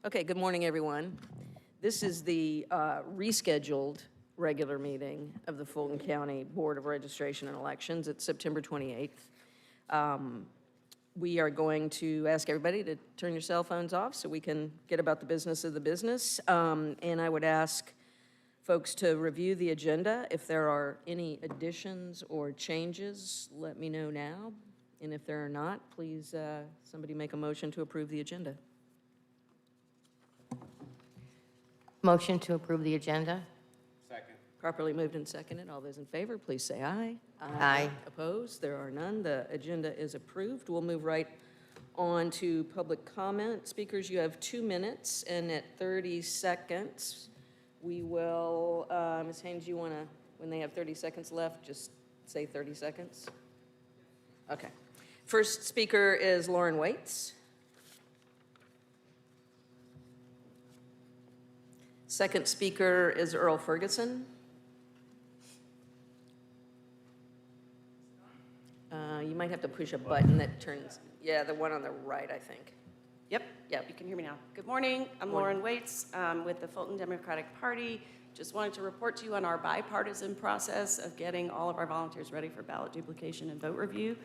Okay, good morning, everyone. This is the rescheduled regular meeting of the Fulton County Board of Registration and Elections. It's September 28th. We are going to ask everybody to turn your cell phones off so we can get about the business of the business. And I would ask folks to review the agenda. If there are any additions or changes, let me know now. And if there are not, please, somebody make a motion to approve the agenda. Motion to approve the agenda? Second. Properly moved and seconded. All those in favor, please say aye. Aye. Opposed? There are none. The agenda is approved. We'll move right on to public comment. Speakers, you have 2 minutes, and at 30 seconds, we will, Ms. Haynes, you want to, when they have 30 seconds left, just say 30 seconds? Okay. First speaker is Lauren Waits. Second speaker is Earl Ferguson. You might have to push a button that turns, yeah, the one on the right, I think. Yep, you can hear me now. Good morning, I'm Lauren Waits with the Fulton Democratic Party. Just wanted to report to you on our bipartisan process of getting all of our volunteers ready for ballot duplication and vote review.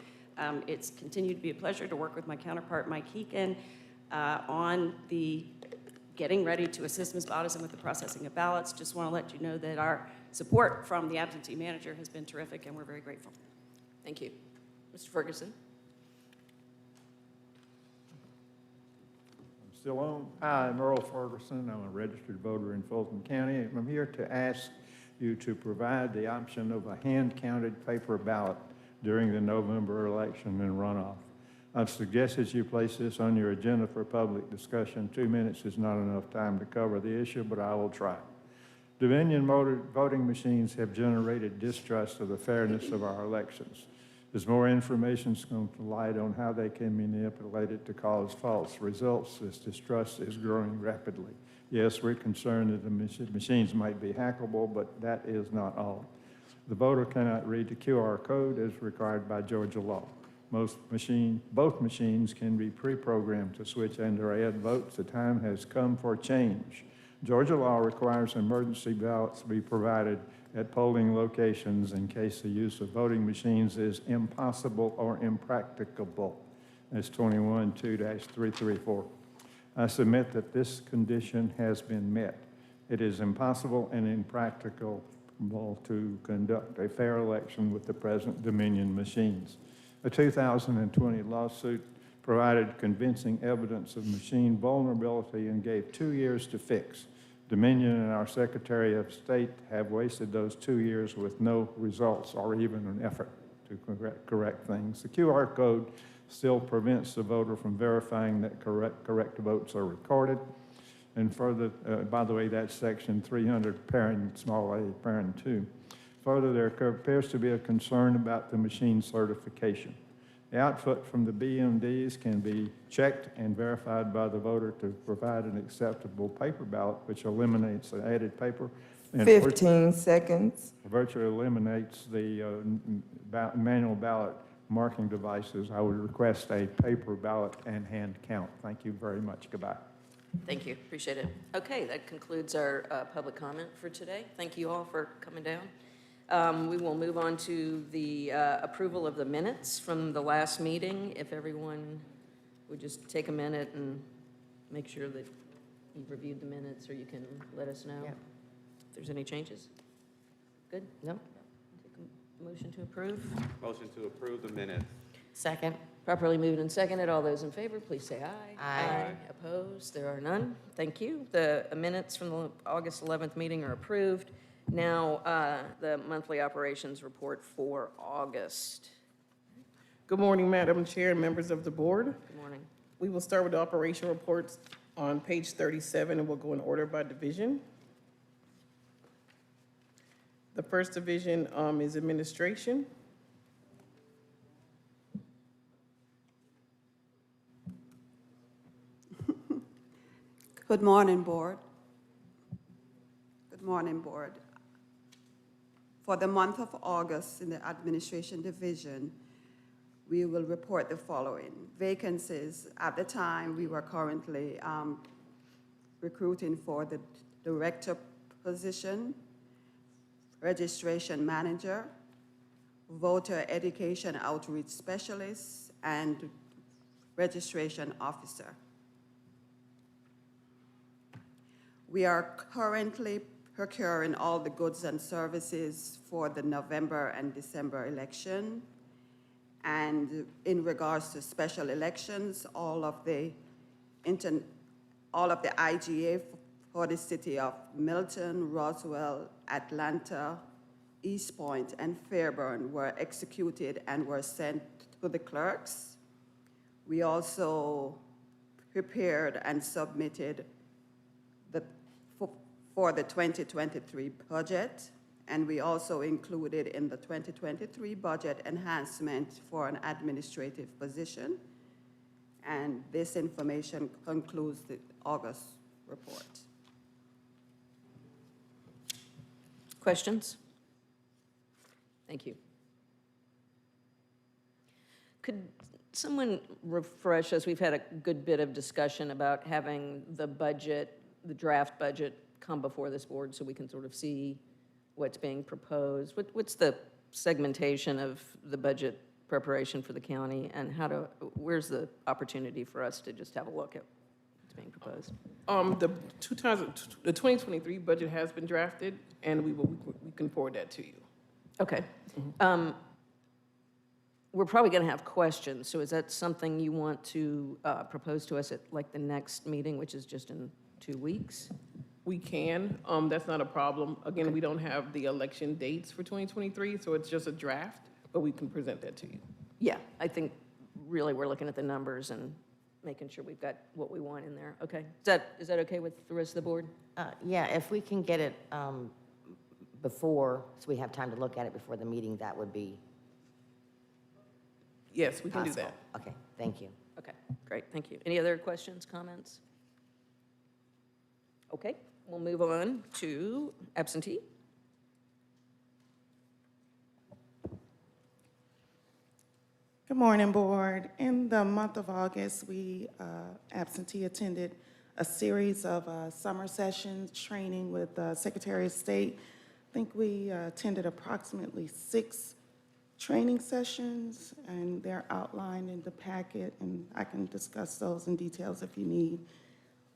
It's continued to be a pleasure to work with my counterpart, Mike Heekin, on the getting ready to assist Ms. Bodison with the processing of ballots. Just want to let you know that our support from the absentee manager has been terrific, and we're very grateful. Thank you. Mr. Ferguson. I'm still on. Hi, I'm Earl Ferguson. I'm a registered voter in Fulton County. I'm here to ask you to provide the option of a hand-counted paper ballot during the November election and runoff. I've suggested you place this on your agenda for public discussion. 2 minutes is not enough time to cover the issue, but I will try. Dominion voting machines have generated distrust of the fairness of our elections. As more information comes to light on how they can be manipulated to cause false results, this distrust is growing rapidly. Yes, we're concerned that the machines might be hackable, but that is not all. The voter cannot read the QR code as required by Georgia law. Both machines can be pre-programmed to switch and or add votes. The time has come for change. Georgia law requires emergency ballots be provided at polling locations in case the use of voting machines is impossible or impracticable. That's 21-2-334. I submit that this condition has been met. It is impossible and impracticable to conduct a fair election with the present Dominion machines. A 2020 lawsuit provided convincing evidence of machine vulnerability and gave 2 years to fix. Dominion and our Secretary of State have wasted those 2 years with no results or even an effort to correct things. The QR code still prevents the voter from verifying that correct votes are recorded. And further, by the way, that's section 300, parent, small a, parent 2. Further, there appears to be a concern about the machine certification. The output from the BMDs can be checked and verified by the voter to provide an acceptable paper ballot, which eliminates the added paper. And 15 seconds. Virtually eliminates the manual ballot marking devices. I would request a paper ballot and hand count. Thank you very much. Goodbye. Thank you. Appreciate it. Okay, that concludes our public comment for today. Thank you all for coming down. We will move on to the approval of the minutes from the last meeting. If everyone would just take a minute and make sure that you've reviewed the minutes, or you can let us know if there's any changes. Good? No. Take a motion to approve. Motion to approve the minutes. Second? Properly moved and seconded. All those in favor, please say aye. Aye. Opposed? There are none. Thank you. The minutes from the August 11th meeting are approved. Now, the monthly operations report for August. Good morning, Madam Chair and members of the board. Good morning. We will start with the operation reports on page 37, and we'll go in order by division. The first division is administration. Good morning, board. Good morning, board. For the month of August in the administration division, we will report the following. Vacancies, at the time, we were currently recruiting for the director position, registration manager, voter education outreach specialist, and registration officer. We are currently procuring all the goods and services for the November and December election. And in regards to special elections, all of the IGA for the city of Milton, Roswell, Atlanta, East Point, and Fairburn were executed and were sent to the clerks. We also prepared and submitted for the 2023 budget, and we also included in the 2023 budget enhancement for an administrative position. And this information concludes the August report. Questions? Thank you. Could someone refresh us? We've had a good bit of discussion about having the budget, the draft budget, come before this board so we can sort of see what's being proposed. What's the segmentation of the budget preparation for the county, and where's the opportunity for us to just have a look at what's being proposed? The 2023 budget has been drafted, and we can forward that to you. Okay. We're probably going to have questions, so is that something you want to propose to us at like the next meeting, which is just in 2 weeks? We can, that's not a problem. Again, we don't have the election dates for 2023, so it's just a draft, but we can present that to you. Yeah, I think really we're looking at the numbers and making sure we've got what we want in there. Okay. Is that okay with the rest of the board? Yeah, if we can get it before, so we have time to look at it before the meeting, that would be Yes, we can do possible. that. Okay, thank you. Okay, great, thank you. Any other questions, comments? Okay, we'll move on to absentee. Good morning, Board. In the month of August, we absentee attended a series of summer sessions, training with Secretary of State. I think we attended approximately 6 training sessions, and they're outlined in the packet, and I can discuss those in details if you need.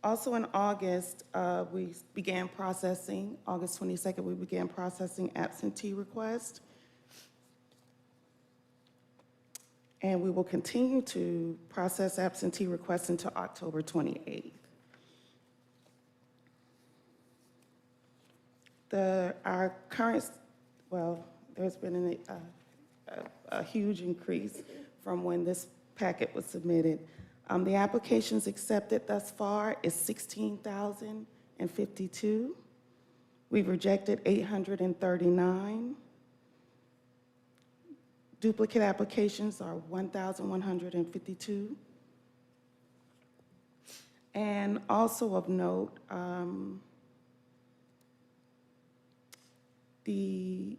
Also in August, we began processing, August 22nd, we began processing absentee requests. And we will continue to process absentee requests until October 28th. Our current, well, there's been a huge increase from when this packet was submitted. The applications accepted thus far is 16,052. We've rejected 839. Duplicate applications are 1,152. And also of note, the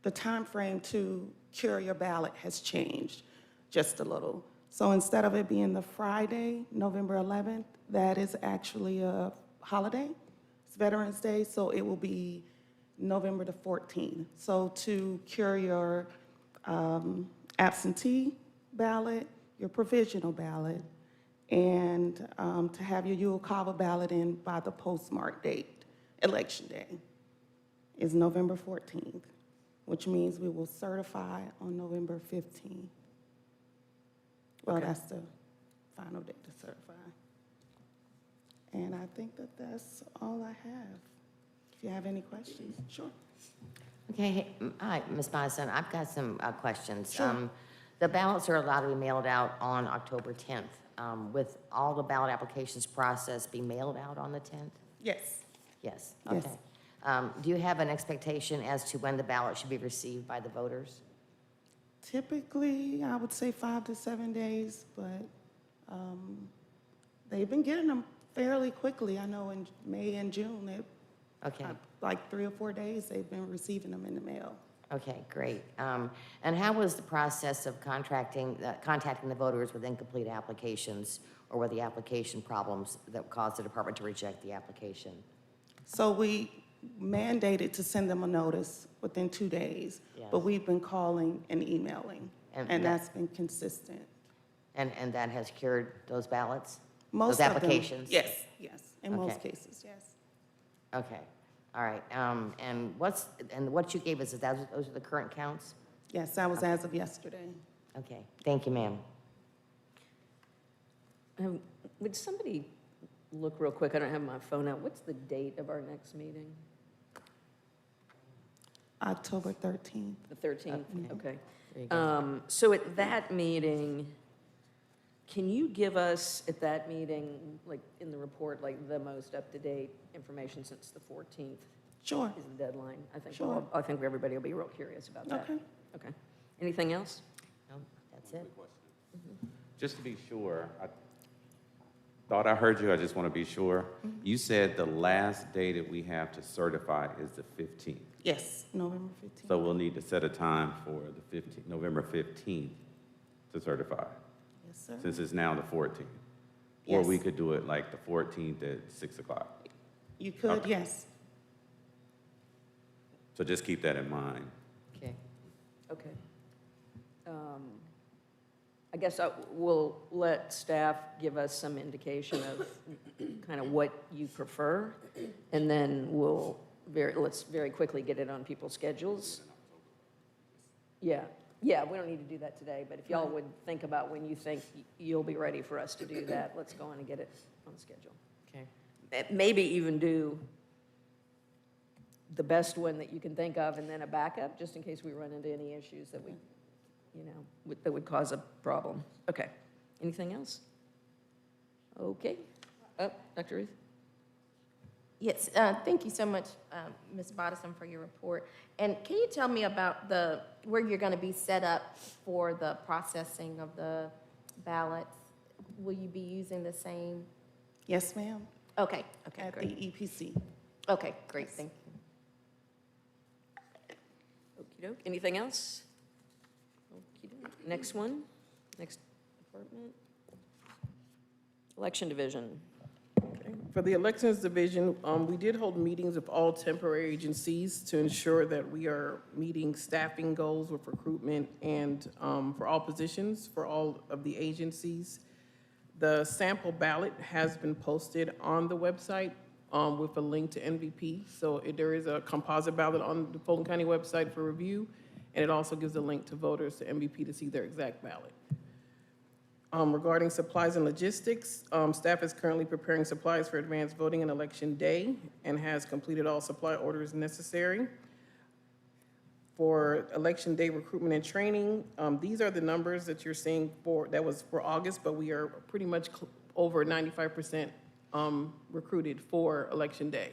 timeframe to cure your ballot has changed just a little. So instead of it being the Friday, November 11th, that is actually a holiday. It's Veterans Day, so it will be November the 14th. So to cure your absentee ballot, your provisional ballot, and to have your Uocava ballot in by the postmark date, election day, is November 14th, which means we will certify on November 15th. Well, Okay. that's the final date to certify. And I think that that's all I have. If you have any questions, sure. Okay, hi, Ms. Madison, I've got some questions. Sure. The ballots are allowed to be mailed out on October 10th. With all the ballot applications processed, be mailed out on the 10th? Yes. Yes, Yes. okay. Do you have an expectation as to when the ballot should be received by the voters? Typically, I would say 5 to 7 days, but they've been getting them fairly quickly. I know in May and June, Okay, like 3 or 4 days, they've been receiving them in the mail. Okay, great. And how was the process of contacting the voters with incomplete applications or with the application problems that caused the department to reject the application? So we mandated to send them a notice within 2 days, Yes. but we've been calling and emailing, And and that- that's been consistent. And that has cured those ballots? Most Those of them- applications? Yes, yes, in most Okay. cases, yes. Okay, all right. And what you gave us, those are the current counts? Yes, that was as of yesterday. Okay, thank you, ma'am. Would somebody look real quick? I don't have my phone out. What's the date of our next meeting? October 13th. The 13th? Okay. There you go. So at that meeting, can you give us, at that meeting, like in the report, like the most up-to-date information since the 14th Sure. is the deadline? Sure. I think everybody will be real curious about that. Okay. Okay. Anything else? No, that's it. Just to be sure, I thought I heard you, I just want to be sure. You said the last day that we have to certify is the 15th. Yes, November 15th. So we'll need to set a time for the 15th, November 15th to certify, Yes, sir. since it's now the 14th. Or Yes. we could do it like the 14th at 6 o'clock. You could, Okay. yes. So just keep that in mind. Okay. Okay. I guess we'll let staff give us some indication of kind of what you prefer, and then let's very quickly get it on people's schedules. Yeah, we don't need to do that today, but if y'all would think about when you think you'll be ready for us to do that, let's go on and get it on the schedule. Okay. Maybe even do the best one that you can think of and then a backup, just in case we run into any issues that that would cause a problem. Okay. Anything else? Okay. Dr. Ruth? Yes, thank you so much, Ms. Bodison, for your report. And can you tell me about where you're going to be set up for the processing of the ballots? Will you be using the same? Yes, ma'am. Okay, At the great. EPC. Okay, great, thank you. Okey-doke. Anything else? Okey-doke. Next one. Next department. Election Division. Okay. For the Elections Division, we did hold meetings with all temporary agencies to ensure that we are meeting staffing goals with recruitment and for all positions, for all of the agencies. The sample ballot has been posted on the website with a link to MVP. So there is a composite ballot on the Fulton County website for review, and it also gives a link to voters to MVP to see their exact ballot. Regarding supplies and logistics, staff is currently preparing supplies for advanced voting on Election Day and has completed all supply orders necessary. For Election Day recruitment and training, these are the numbers that you're seeing that was for August, but we are pretty much over 95% recruited for Election Day.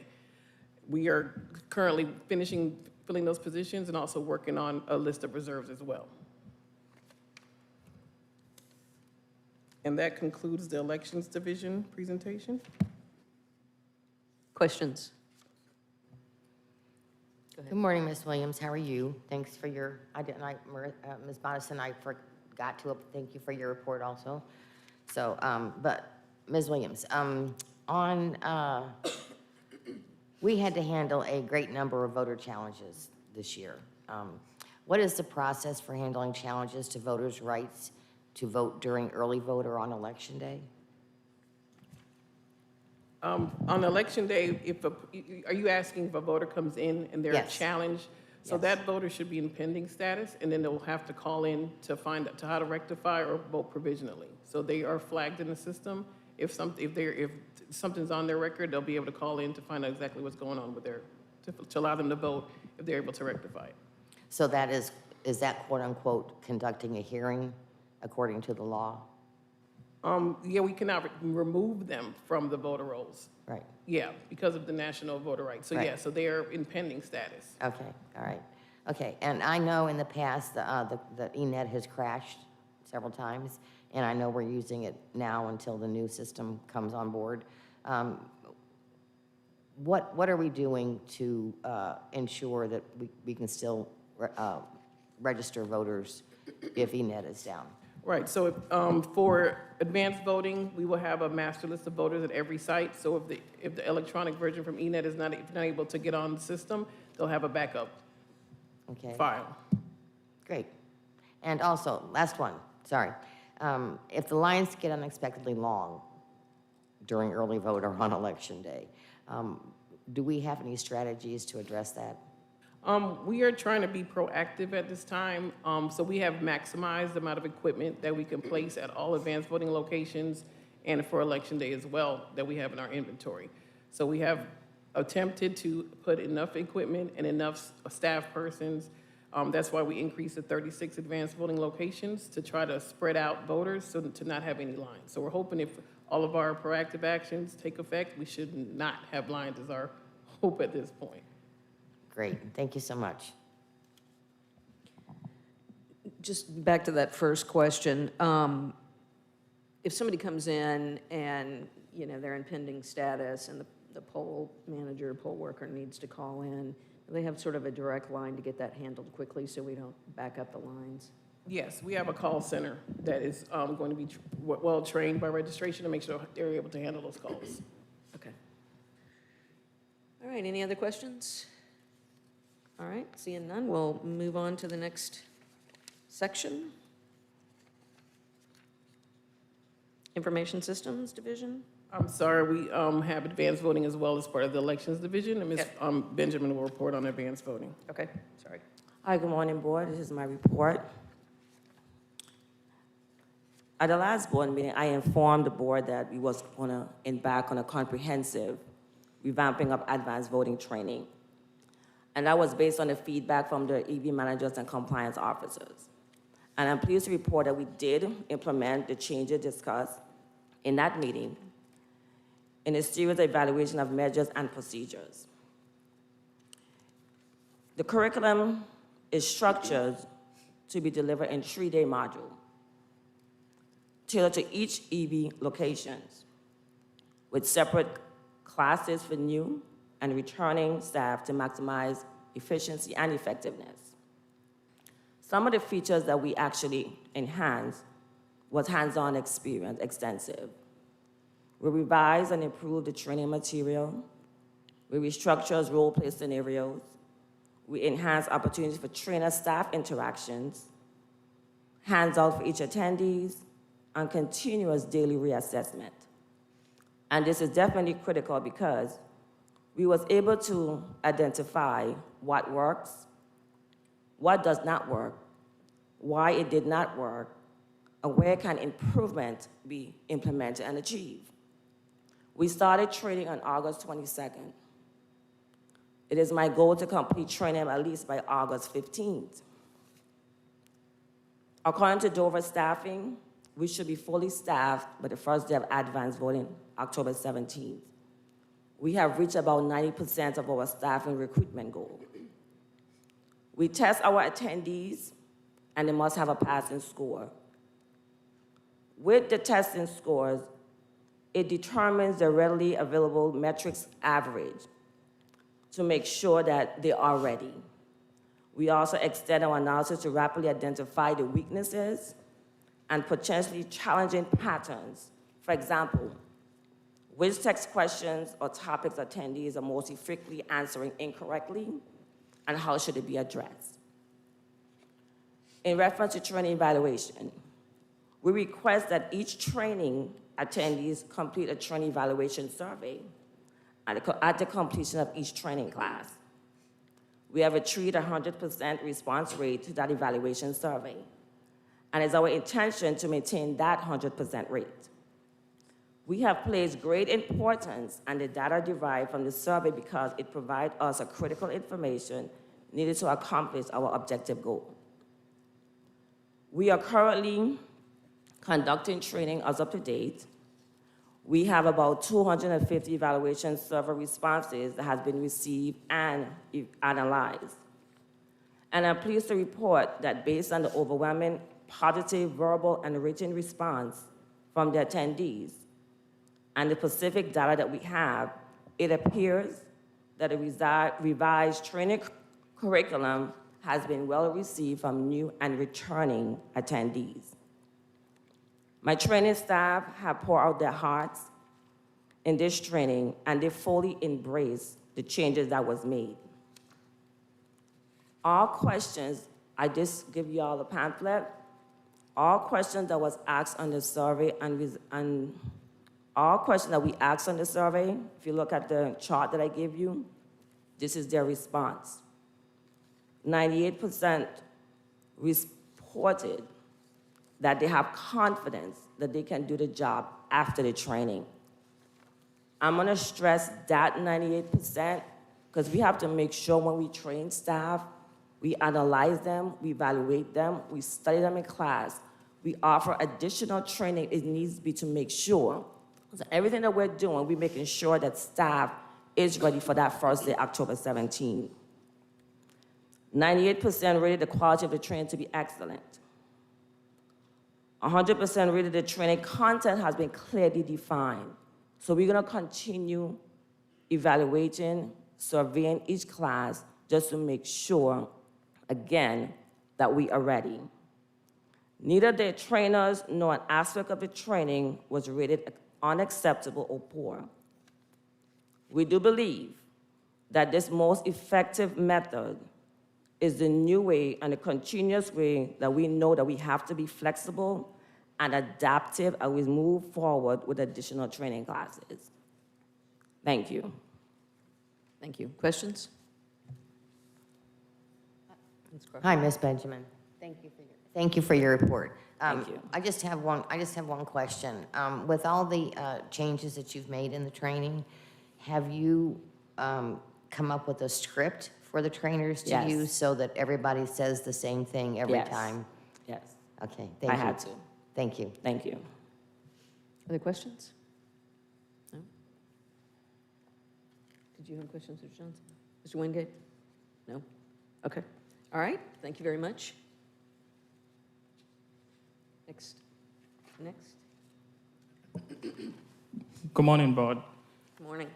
We are currently filling those positions and also working on a list of reserves as well. And that concludes the Elections Division presentation. Questions? Good morning, Ms. Williams. How are you? Thanks for your, Ms. Bodison, I forgot to thank you for your report also. So, but Ms. Williams, we had to handle a great number of voter challenges this year. What is the process for handling challenges to voters' rights to vote during early vote or on Election Day? On Election Day, are you asking if a voter comes in and they're Yes. challenged? So Yes. that voter should be in pending status, and then they'll have to call in to find out how to rectify or vote provisionally. So they are flagged in the system. If something's on their record, they'll be able to call in to find out exactly what's going on with to allow them to vote if they're able to rectify it. So that is that quote-unquote conducting a hearing according to the law? Yeah, we cannot remove them from the voter rolls. Right. Yeah, because of the national voter rights. So Right. yeah, so they are in pending status. Okay, all right. Okay, and I know in the past, the ENET has crashed several times, and I know we're using it now until the new system comes on board. What are we doing to ensure that we can still register voters if ENET is down? Right, so for advanced voting, we will have a master list of voters at every site. So if the electronic version from ENET is not able to get on the system, they'll have a backup Okay, file. great. And also, last one, sorry. If the lines get unexpectedly long during early vote or on election day, do we have any strategies to address that? We are trying to be proactive at this time, so we have maximized the amount of equipment that we can place at all advanced voting locations and for election day as well that we have in our inventory. So we have attempted to put enough equipment and enough staff persons. That's why we increased to 36 advanced voting locations to try to spread out voters so to not have any lines. So we're hoping if all of our proactive actions take effect, we should not have lines is our hope at this point. Great, thank you so much. Just back to that first question, if somebody comes in and, you know, they're in pending status and the poll manager, poll worker needs to call in, they have sort of a direct line to get that handled quickly so we don't back up the lines? Yes, we have a call center that is going to be well-trained by registration to make sure they're able to handle those calls. Okay. All right, any other questions? All right, seeing none, we'll move on to the next section. Information Systems Division. I'm sorry, we have advanced voting as well as part of the Elections Division, and Ms. Benjamin will report on advanced voting. Okay, sorry. Hi, good morning, board. This is my report. At the last board meeting, I informed the board that we was going to embark on a comprehensive revamping of advanced voting training. And that was based on the feedback from the EV managers and compliance officers. And I'm pleased to report that we did implement the changes discussed in that meeting in a series of evaluation of measures and procedures. The curriculum is structured to be delivered in 3-day module, tailored to each EV locations, with separate classes for new and returning staff to maximize efficiency and effectiveness. Some of the features that we actually enhanced was hands-on experience, extensive. We revised and improved the training material. We restructured role-play scenarios. We enhanced opportunities for trainer-staff interactions, hands-out for each attendees, and continuous daily reassessment. And this is definitely critical because we was able to identify what works, what does not work, why it did not work, and where can improvement be implemented and achieved. We started training on August 22nd. It is my goal to complete training at least by August 15th. According to Dover staffing, we should be fully staffed by the first day of advanced voting, October 17th. We have reached about 90% of our staffing recruitment goal. We test our attendees, and they must have a passing score. With the testing scores, it determines the readily available metrics average to make sure that they are ready. We also extend our analysis to rapidly identify the weaknesses and potentially challenging patterns. For example, which text questions or topics attendees are most frequently answering incorrectly, and how should it be addressed? In reference to training evaluation, we request that each training attendees complete a training evaluation survey at the completion of each training class. We have achieved 100% response rate to that evaluation survey, and it's our intention to maintain that 100% rate. We have placed great importance on the data derived from the survey because it provides us a critical information needed to accomplish our objective goal. We are currently conducting training as up to date. We have about 250 evaluation survey responses that has been received and analyzed. And I'm pleased to report that based on the overwhelming positive verbal and written response from the attendees and the specific data that we have, it appears that a revised training curriculum has been well received from new and returning attendees. My training staff have poured out their hearts in this training, and they fully embrace the changes that was made. All questions, I just give you all a pamphlet, all questions that was asked on the survey and all questions that we asked on the survey, if you look at the chart that I gave you, this is their response. 98% reported that they have confidence that they can do the job after the training. I'm gonna stress that 98% because we have to make sure when we train staff, we analyze them, we evaluate them, we study them in class, we offer additional training. It needs to be to make sure that everything that we're doing, we're making sure that staff is ready for that first day, October 17th. 98% rated the quality of the training to be excellent. 100% rated the training content has been clearly defined. So we're gonna continue evaluating, surveying each class just to make sure, again, that we are ready. Neither the trainers nor an aspect of the training was rated unacceptable or poor. We do believe that this most effective method is the new way and a continuous way that we know that we have to be flexible and adaptive as we move forward with additional training classes. Thank you. Thank you. Questions? Hi, Ms. Benjamin. Thank you for your report. Thank you. I just have one question. With all the changes that you've made in the training, have you come up with a script for the trainers to Yes. use so that everybody says the same thing every Yes. time? Yes, Okay, thank you. I had to. Thank you. Thank you. Other questions? No? Did you have questions, Mr. Johnson? Mr. Wingate? No? Okay. All right, thank you very much. Next. Good morning, Board. Good morning.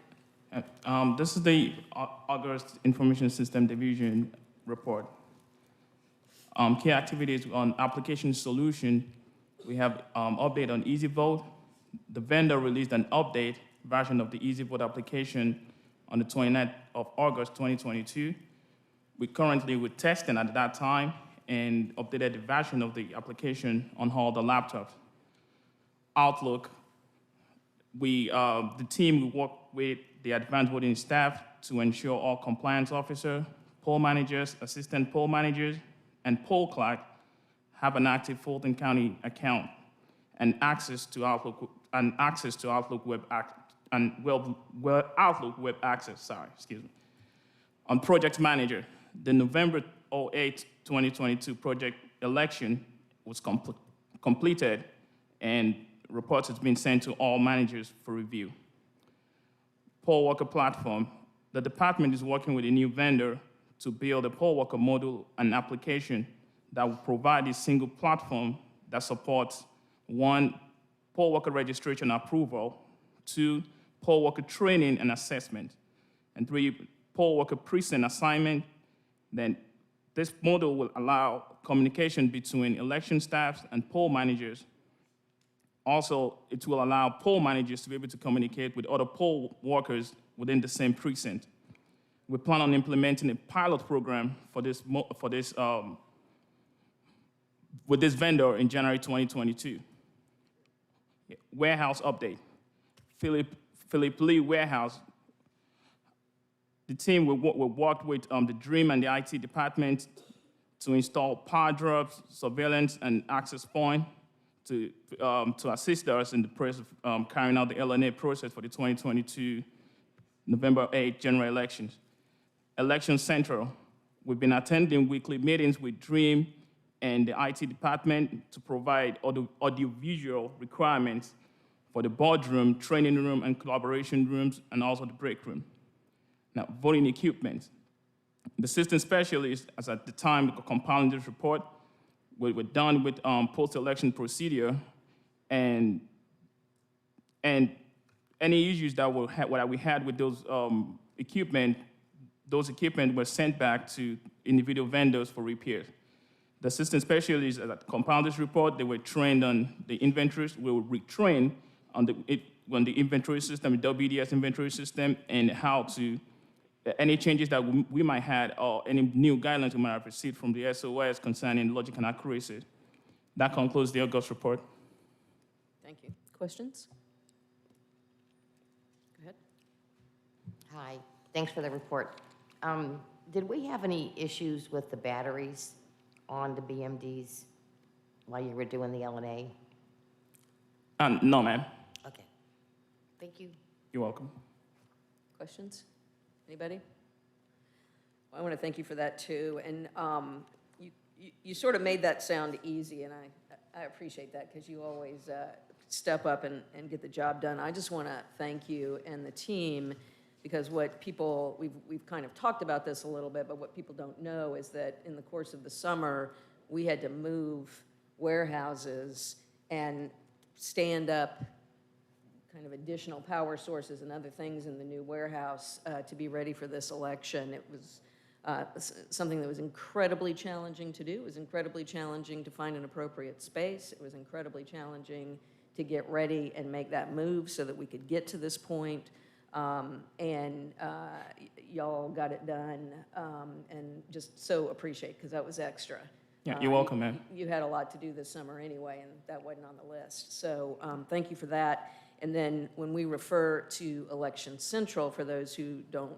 This is the August Information System Division report. Key activities on application solution. We have update on Easy Vote. The vendor released an update version of the Easy Vote application on the 29th of August 2022. We currently were testing at that time and updated the version of the application on all the laptops. Outlook, the team will work with the advanced voting staff to ensure all compliance officer, poll managers, assistant poll managers, and poll clerk have an active Fulton County account and access to Outlook web access. On project manager, the November 08, 2022 project election was completed and reports has been sent to all managers for review. Poll worker platform, the department is working with a new vendor to build a poll worker module and application that will provide a single platform that supports 1, poll worker registration approval, 2, poll worker training and assessment, and 3, poll worker precinct assignment. Then this model will allow communication between election staffs and poll managers. Also, it will allow poll managers to be able to communicate with other poll workers within the same precinct. We plan on implementing a pilot program with this vendor in January 2022. Warehouse update. Philip Lee Warehouse. The team will work with the DREAM and the IT department to install power drops, surveillance, and access point to assist us in the process of carrying out the LNA process for the 2022 November 8 general elections. Election Central. We've been attending weekly meetings with DREAM and the IT department to provide audiovisual requirements for the boardroom, training room, and collaboration rooms, and also the break room. Now, voting equipment. The system specialist, as at the time of compiling this report, we're done with post-election procedure, and any issues that we had with those equipment, those equipment were sent back to individual vendors for repairs. The assistant specialists that compound this report, they were trained on the inventories, we were retrained on the inventory system, the WDS inventory system, and how to, any changes that we might have or any new guidelines we might have received from the SOS concerning logic and accuracy. That concludes the August report. Thank you. Questions? Go ahead. Hi, thanks for the report. Did we have any issues with the batteries on the BMDs while you were doing the LNA? No, ma'am. Okay, thank you. You're welcome. Questions? Anybody? Well, I want to thank you for that, too. And you sort of made that sound easy, and I appreciate that because you always step up and get the job done. I just want to thank you and the team because what people, we've kind of talked about this a little bit, but what people don't know is that in the course of the summer, we had to move warehouses and stand up kind of additional power sources and other things in the new warehouse to be ready for this election. It was something that was incredibly challenging to do. It was incredibly challenging to find an appropriate space. It was incredibly challenging to get ready and make that move so that we could get to this point. Y'all got it done, and just so appreciate, because that was extra. Yeah, you're welcome, ma'am. You had a lot to do this summer anyway, and that wasn't on the list. So thank you for that. And then when we refer to Election Central, for those who don't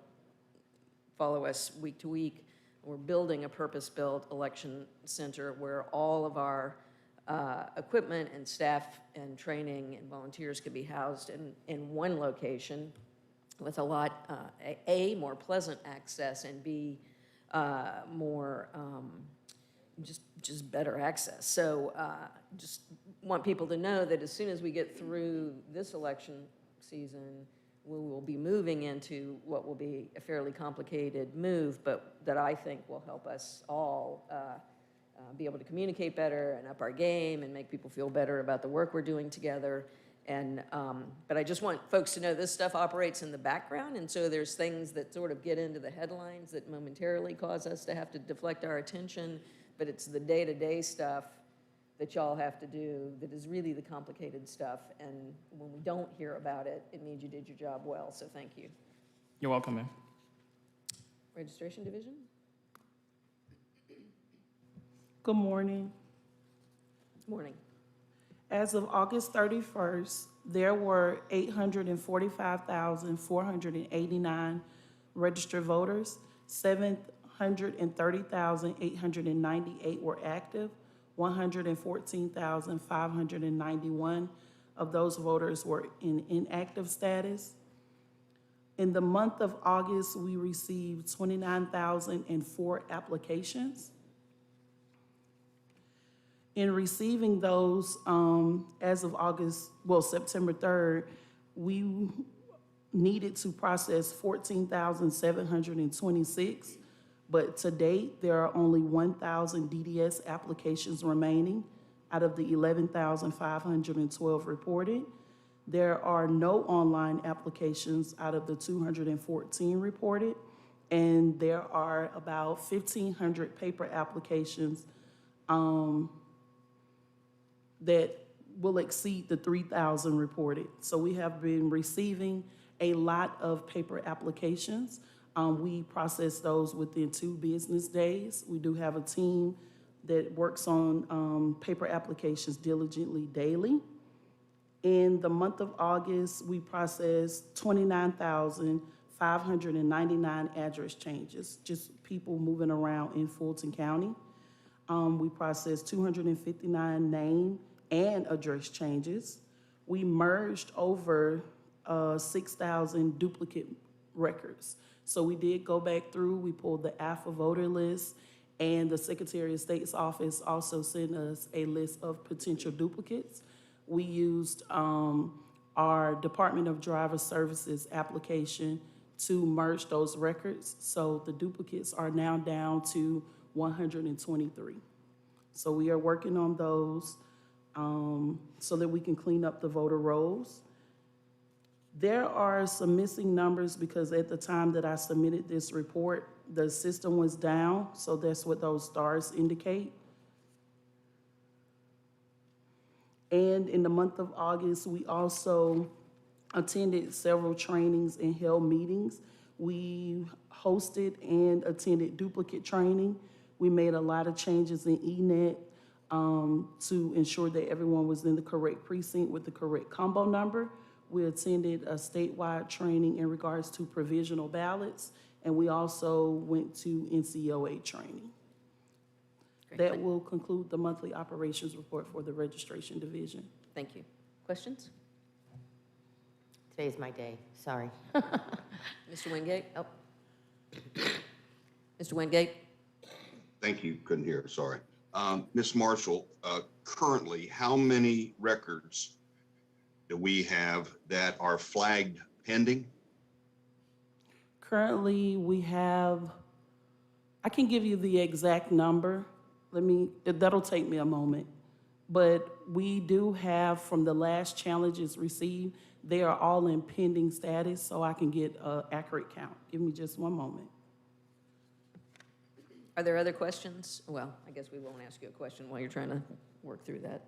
follow us week to week, we're building a purpose-built election center where all of our equipment and staff and training and volunteers could be housed in one location with a lot, A, more pleasant access, and B, more just better access. So just want people to know that as soon as we get through this election season, we will be moving into what will be a fairly complicated move, but that I think will help us all be able to communicate better and up our game and make people feel better about the work we're doing together. And but I just want folks to know this stuff operates in the background, and so there's things that sort of get into the headlines that momentarily cause us to have to deflect our attention, but it's the day-to-day stuff that y'all have to do that is really the complicated stuff, and when we don't hear about it, it means you did your job well, so thank you. You're welcome, ma'am. Registration Division? Good morning. Morning. As of August 31st, there were 845,489 registered voters. 730,898 were active. 114,591 of those voters were in inactive status. In the month of August, we received 29,004 applications. In receiving those, as of September 3rd, we needed to process 14,726, but to date, there are only 1,000 DDS applications remaining out of the 11,512 reported. There are no online applications out of the 214 reported, and there are about 1,500 paper applications that will exceed the 3,000 reported. So we have been receiving a lot of paper applications. We process those within 2 business days. We do have a team that works on paper applications diligently daily. In the month of August, we processed 29,599 address changes, just people moving around in Fulton County. We processed 259 name and address changes. We merged over 6,000 duplicate records. So we did go back through, we pulled the AFA voter list, and the Secretary of State's office also sent us a list of potential duplicates. We used our Department of Driver Services application to merge those records. So the duplicates are now down to 123. So we are working on those so that we can clean up the voter rolls. There are some missing numbers because at the time that I submitted this report, the system was down, so that's what those stars indicate. And in the month of August, we also attended several trainings and held meetings. We hosted and attended duplicate training. We made a lot of changes in ENET to ensure that everyone was in the correct precinct with the correct combo number. We attended a statewide training in regards to provisional ballots, and we also went to NCOA training. Great. That will conclude the monthly operations report for the registration division. Thank you. Questions? Today's my day, sorry. Mr. Wingate? Oh. Mr. Wingate? Thank you, couldn't hear, sorry. Ms. Marshall, currently, how many records do we have that are flagged pending? Currently, we have, I can give you the exact number. That'll take me a moment. But we do have, from the last challenges received, they are all in pending status, so I can get an accurate count. Give me just one moment. Are there other questions? Well, I guess we won't ask you a question while you're trying to work through that.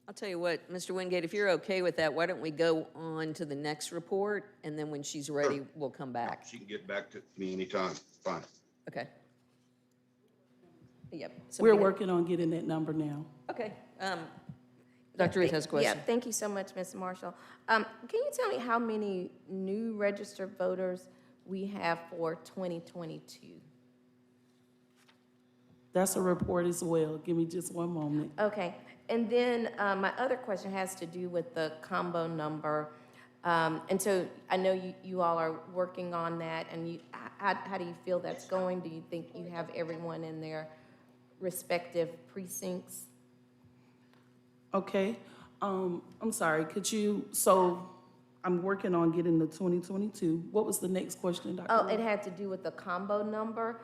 I'll tell you what, Mr. Wingate, if you're okay with that, why don't we go on to the next report, and then when she's ready, we'll come back. She can get back to me anytime, fine. Okay. Yep. We're Somebody- working on getting that number now. Okay. Dr. Ruth has a question. Yeah, thank you so much, Ms. Marshall. Can you tell me how many new registered voters we have for 2022? That's a report as well. Give me just one moment. Okay, and then my other question has to do with the combo number. And so I know you all are working on that, and how do you feel that's going? Do you think you have everyone in their respective precincts? Okay, I'm sorry, so I'm working on getting the 2022. What was the next question, Dr.? Oh, it had to do with the combo number,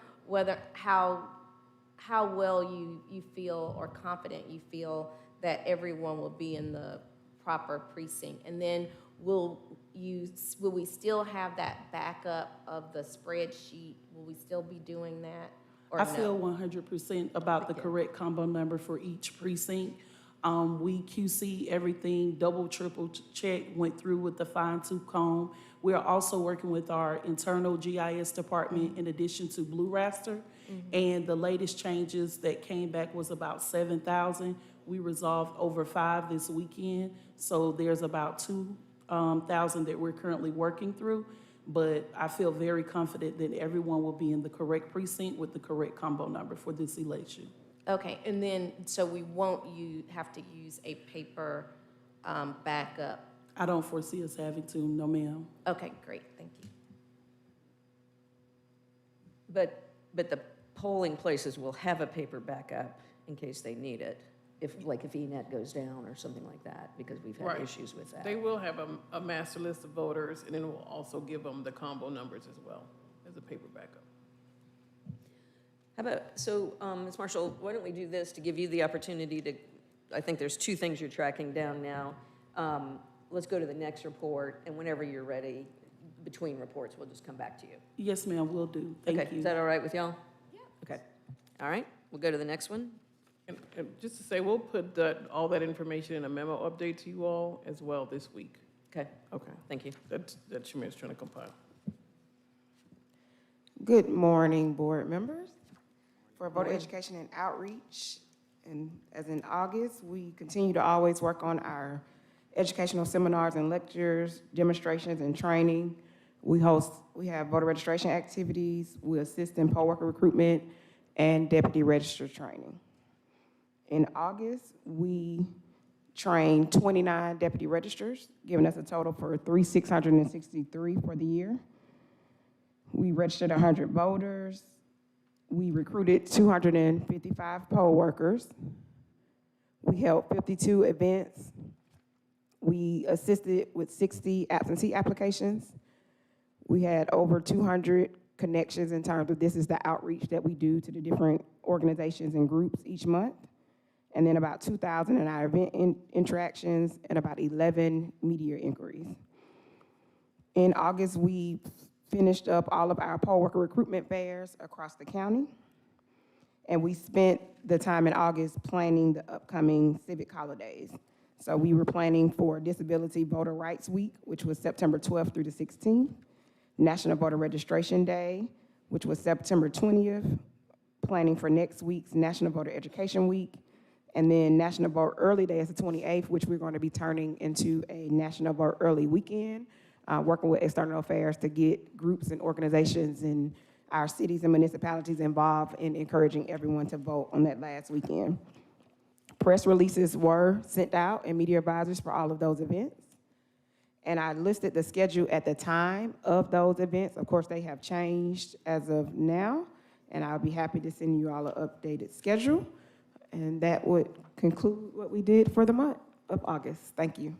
how well you feel or confident you feel that everyone will be in the proper precinct. And then will we still have that backup of the spreadsheet? Will we still be doing that or I no? feel 100% about the correct combo number for each precinct. We QC everything, double, triple check, went through with the fine tooth comb. We are also working with our internal GIS department in addition to Blue Raster. And the latest changes that came back was about 7,000. We resolved over 5 this weekend. So there's about 2,000 that we're currently working through. But I feel very confident that everyone will be in the correct precinct with the correct combo number for this election. Okay, and then, so we won't have to use a paper backup? I don't foresee us having to, no ma'am. Okay, great, thank you. But the polling places will have a paper backup in case they need it, if ENET goes down or something like that, because we've had Right. issues with that. They will have a master list of voters, and then we'll also give them the combo numbers as well as a paper backup. How about, so, Ms. Marshall, why don't we do this to give you the opportunity to, I think there's 2 things you're tracking down now. Let's go to the next report, and whenever you're ready, between reports, we'll just come back to you. Yes, ma'am, will do. Thank Okay, you. is that all right with y'all? Yeah. Okay, all right, we'll go to the next one. And just to say, we'll put all that information in a memo update to you all as well this week. Okay, Okay, thank you. that Shamir's trying to compile. Good morning, board members. For voter education and outreach, and as in August, we continue to always work on our educational seminars and lectures, demonstrations and training. We have voter registration activities, we assist in poll worker recruitment and deputy registrar training. In August, we trained 29 deputy registrars, giving us a total for 3,663 for the year. We registered 100 voters. We recruited 255 poll workers. We held 52 events. We assisted with 60 absentee applications. We had over 200 connections in terms of this is the outreach that we do to the different organizations and groups each month. And then about 2,000 in our event interactions and about 11 media inquiries. In August, we finished up all of our poll worker recruitment fairs across the county. And we spent the time in August planning the upcoming civic holidays. So we were planning for Disability Voter Rights Week, which was September 12th through the 16th, National Voter Registration Day, which was September 20th, planning for next week's National Voter Education Week, and then National Vote Early Day is the 28th, which we're going to be turning into a National Vote Early Weekend, working with external affairs to get groups and organizations in our cities and municipalities involved in encouraging everyone to vote on that last weekend. Press releases were sent out and media advisors for all of those events. And I listed the schedule at the time of those events. Of course, they have changed as of now, and I'll be happy to send you all an updated schedule. And that would conclude what we did for the month of August. Thank you.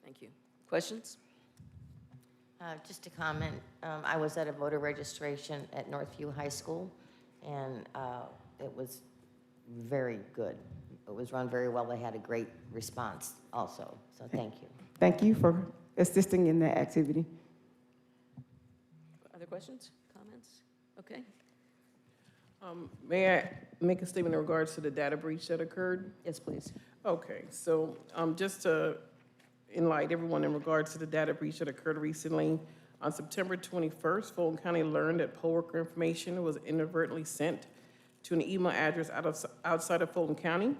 Thank you. Questions? Just a comment, I was at a voter registration at Northview High School, and it was very good. It was run very well. They had a great response also, so thank you. Thank you for assisting in that activity. Other questions, comments? Okay. May I make a statement in regards to the data breach that occurred? Yes, please. Okay, so just to enlighten everyone in regards to the data breach that occurred recently, on September 21st, Fulton County learned that poll worker information was inadvertently sent to an email address outside of Fulton County.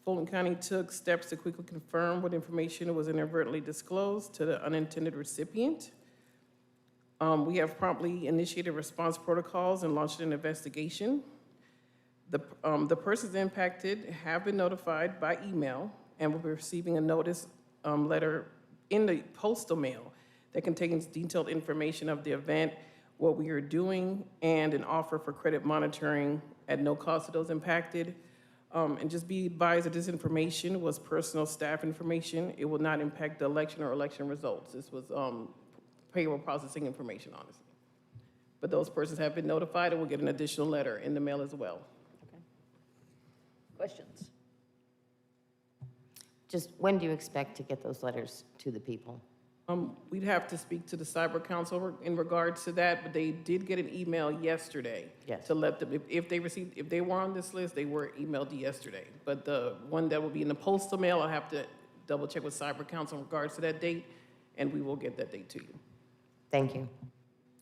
Fulton County took steps to quickly confirm what information was inadvertently disclosed to the unintended recipient. We have promptly initiated response protocols and launched an investigation. The persons impacted have been notified by email and will be receiving a notice letter in the postal mail that contains detailed information of the event, what we are doing, and an offer for credit monitoring at no cost to those impacted. And just be advised that this information was personal staff information. It will not impact the election or election results. This was payroll processing information, honestly. But those persons have been notified and will get an additional letter in the mail as well. Okay. Questions? Just when do you expect to get those letters to the people? We'd have to speak to the Cyber Council in regards to that, but they did get an email yesterday. Yes. To let them, if they were on this list, they were emailed yesterday. But the one that will be in the postal mail, I'll have to double check with Cyber Council in regards to that date, and we will get that date to you. Thank you.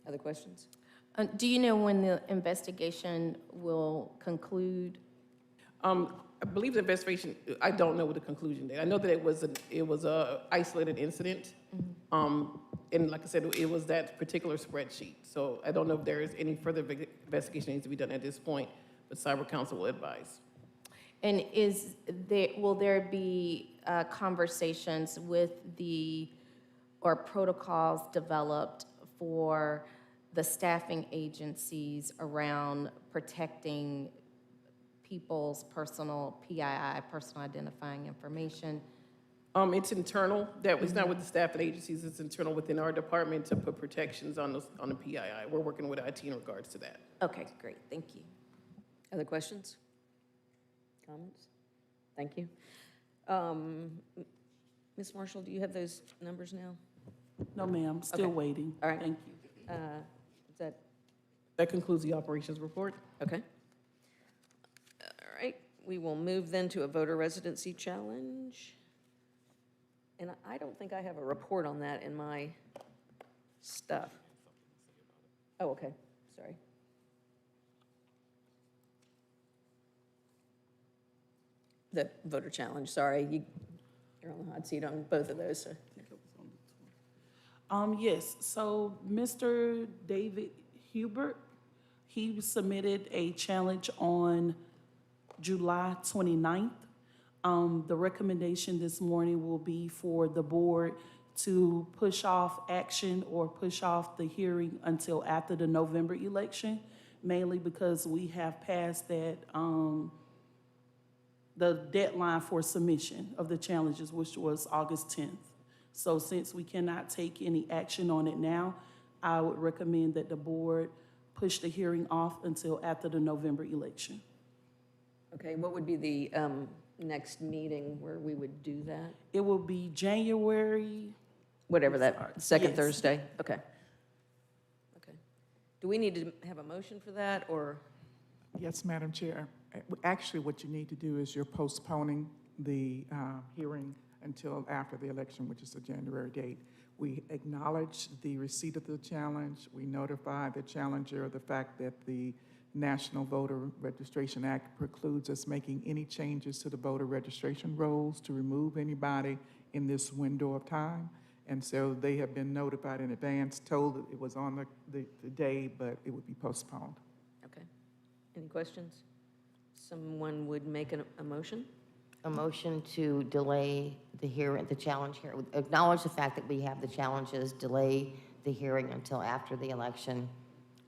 Other questions? Do you know when the investigation will conclude? I believe the investigation, I don't know what the conclusion date. I know that it was a isolated incident. And like I said, it was that particular spreadsheet. So I don't know if there is any further investigation needs to be done at this point, but Cyber Council will advise. And will there be conversations with or protocols developed for the staffing agencies around protecting people's personal PII, personal identifying information? It's internal. That was not with the staffing agencies. It's internal within our department to put protections on the PII. We're working with IT in regards to that. Okay, great, thank you. Other questions? Comments? Thank you. Ms. Marshall, do you have those numbers now? No, ma'am, still Okay. waiting. All right. Thank you. Is that That concludes the operations report. okay? All right. we will move then to a voter residency challenge. And I don't think I have a report on that in my stuff. Oh, okay, sorry. The voter challenge, sorry. You're on the hot seat on both of those, so. Yes, so Mr. David Hubert, he submitted a challenge on July 29th. The recommendation this morning will be for the board to push off action or push off the hearing until after the November election, mainly because we have passed that, the deadline for submission of the challenges, which was August 10th. So since we cannot take any action on it now, I would recommend that the board push the hearing off until after the November election. Okay, what would be the next meeting where we would do that? It will be January. Whatever that, second Yes. Thursday? Okay. Okay. Do we need to have a motion for that, or? Yes, Madam Chair. Actually, what you need to do is you're postponing the hearing until after the election, which is the January date. We acknowledge the receipt of the challenge. We notify the challenger of the fact that the National Voter Registration Act precludes us making any changes to the voter registration rolls to remove anybody in this window of time. And so they have been notified in advance, told that it was on the day, but it would be postponed. Okay. Any questions? Someone would make a motion? A motion to delay the hearing, the challenge here, acknowledge the fact that we have the challenges, delay the hearing until after the election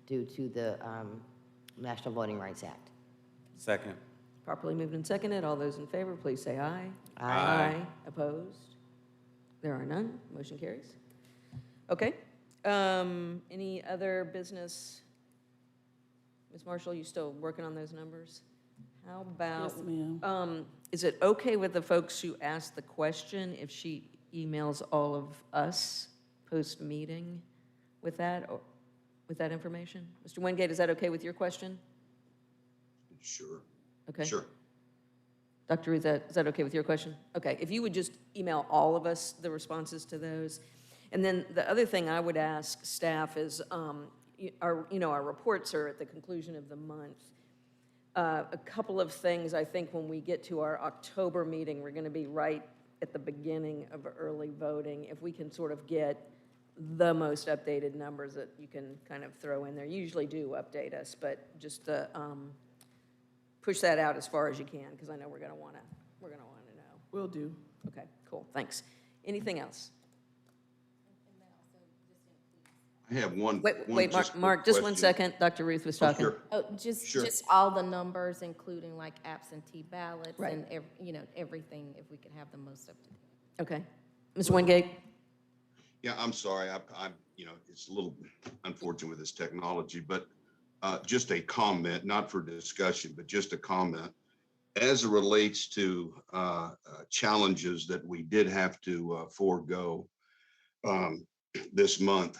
due to the National Voting Rights Act. Second. Properly moved and seconded. All those in favor, please say aye. Aye. Opposed? There are none. Motion carries. Okay. Any other business? Ms. Marshall, you still working on those numbers? How about? Yes, ma'am. Is it okay with the folks who asked the question if she emails all of us post-meeting with that, or with that information? Mr. Wingate, is that okay with your question? Sure. Okay. Sure. Dr. Ruth, is that okay with your question? Okay, if you would just email all of us the responses to those. And then the other thing I would ask staff is, our reports are at the conclusion of the month. A couple of things, I think when we get to our October meeting, we're gonna be right at the beginning of early voting. If we can sort of get the most updated numbers that you can kind of throw in there. You usually do update us, but just push that out as far as you can, because I know we're gonna wanna know. Will do. Okay, cool, thanks. Anything else? I have one. Wait, just Mark, quick just one question. second. Dr. Ruth was talking. Sure. Oh, Sure. just all the numbers, including like absentee ballots Right. and, everything, if we could have the most up to date. Okay. Mr. Wingate? Yeah, I'm sorry. It's a little unfortunate with this technology, but just a comment, not for discussion, but just a comment. As it relates to challenges that we did have to forego this month,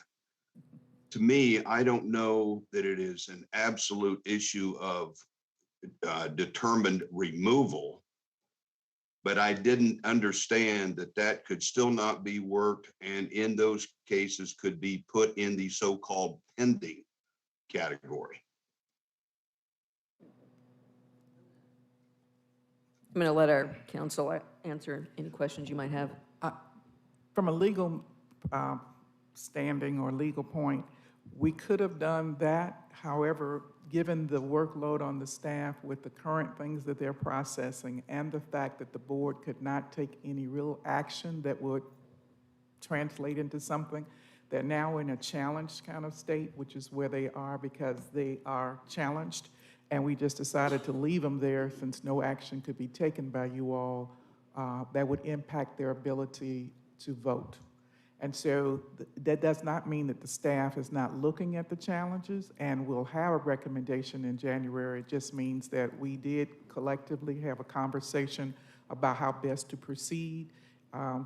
to me, I don't know that it is an absolute issue of determined removal, but I didn't understand that that could still not be worked, and in those cases could be put in the so-called pending category. I'm going to let our counsel answer any questions you might have. From a legal standing or legal point, we could have done that. However, given the workload on the staff with the current things that they're processing and the fact that the board could not take any real action that would translate into something, they're now in a challenged kind of state, which is where they are because they are challenged. And we just decided to leave them there since no action could be taken by you all that would impact their ability to vote. And so that does not mean that the staff is not looking at the challenges and will have a recommendation in January. It just means that we did collectively have a conversation about how best to proceed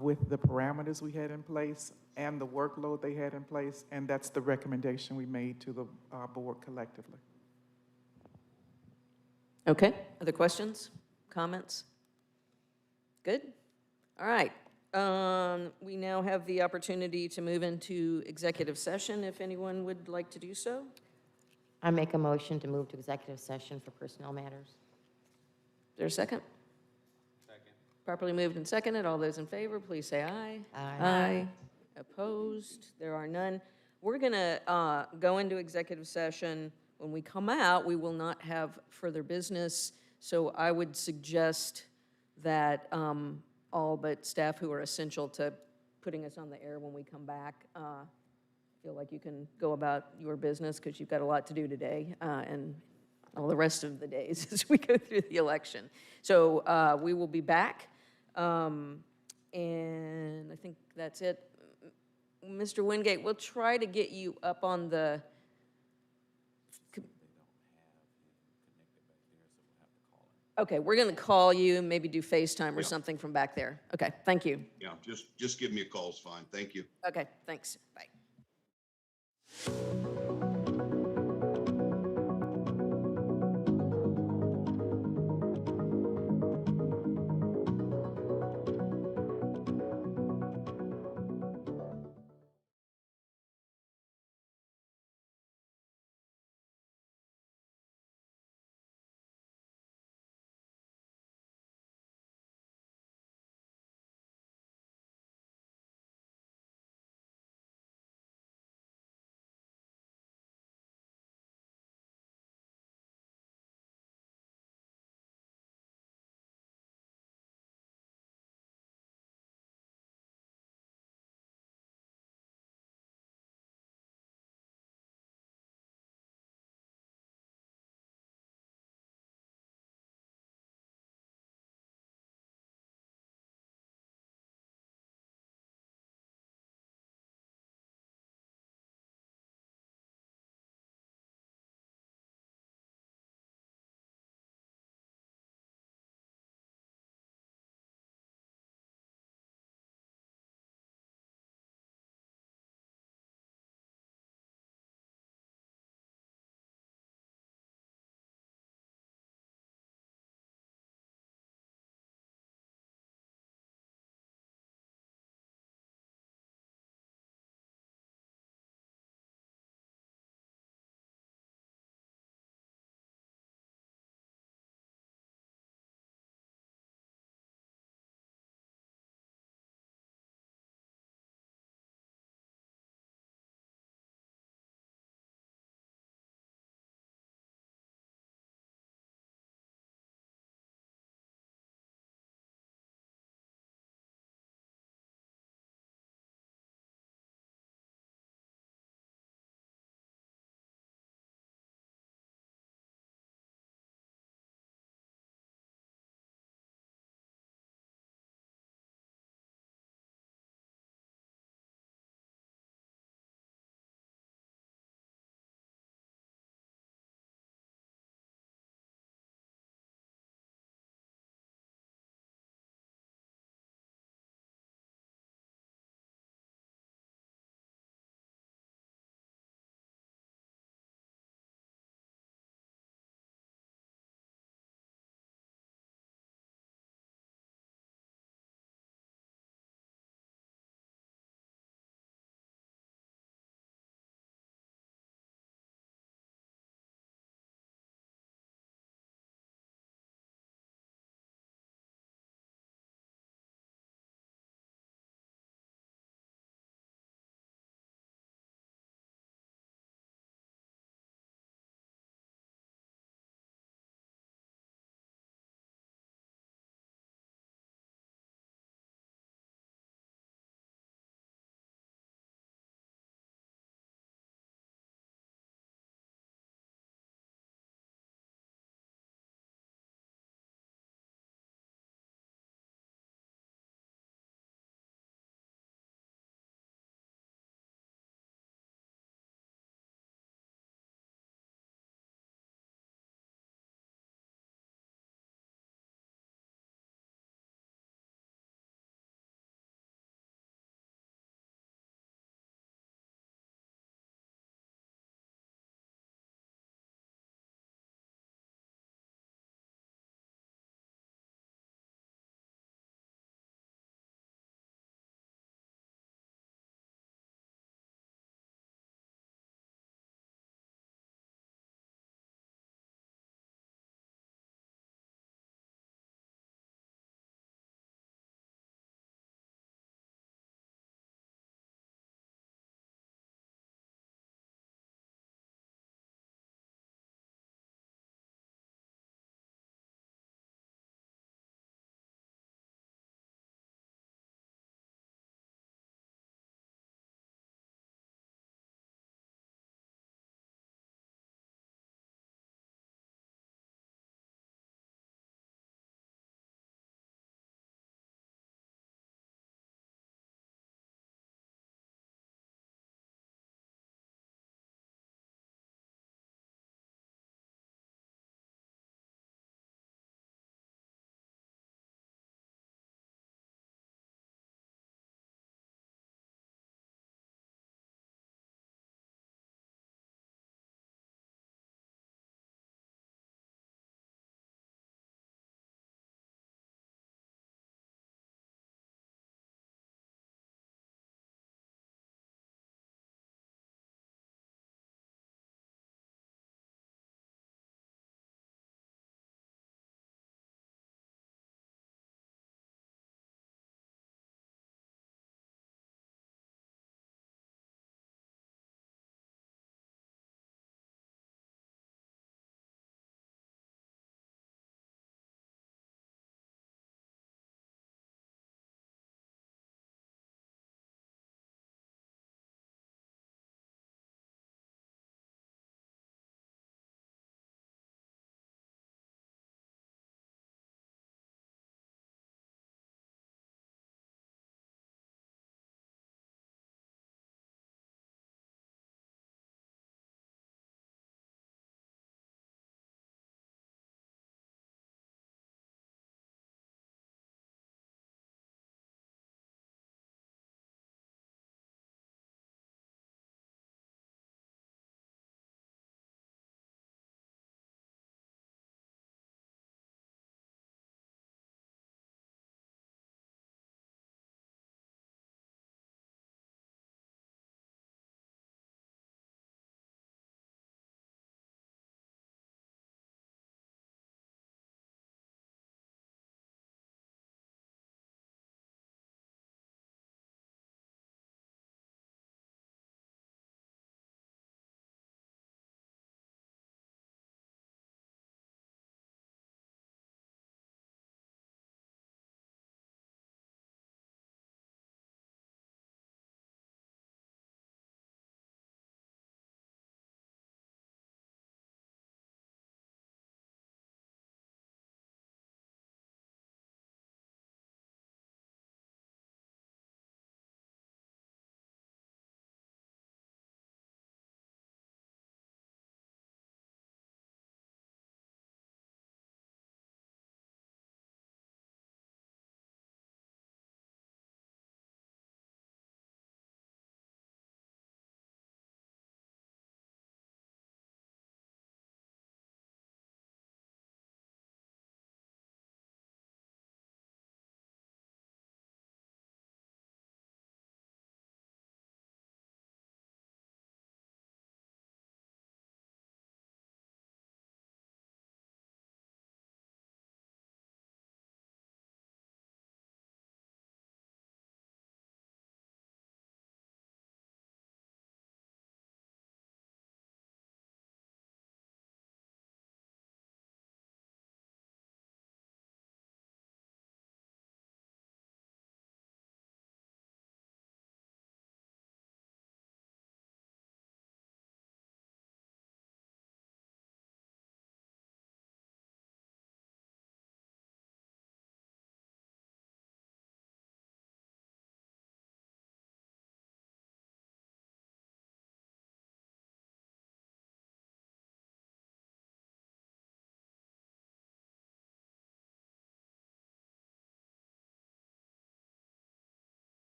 with the parameters we had in place and the workload they had in place. And that's the recommendation we made to the board collectively. Okay, other questions? comments? Good? All right. We now have the opportunity to move into executive session, if anyone would like to do so. I make a motion to move to executive session for personnel matters. Is there a second? Second. Properly moved and seconded. All those in favor, please say aye. Aye. Opposed? There are none. We're going to go into executive session. When we come out, we will not have further business. So I would suggest that all but staff who are essential to putting us on the air when we come back feel like you can go about your business because you've got a lot to do today and all the rest of the days as we go through the election. So we will be back. And I think that's it. Mr. Wingate, we'll try to get you up on the. Okay, we're going to call you, maybe do FaceTime or something from back there. Okay, thank you. Yeah, just give me a call, it's fine. Thank you. Okay, thanks. Bye.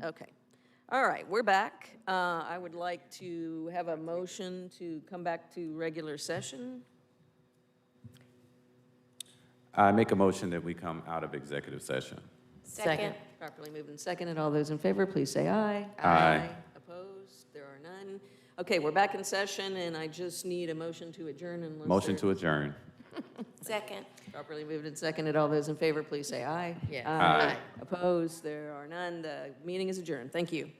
Okay. All right, we're back. I would like to have a motion to come back to regular session. I make a motion that we come out of executive session. Second. Properly moved and seconded. All those in favor, please say aye. Aye. Opposed? There are none. Okay, we're back in session, and I just need a motion to adjourn unless Motion there- to adjourn. Second. Properly moved and seconded. All those in favor, please say aye. Yes. Aye. Opposed? There are none. The meeting is adjourned. Thank you.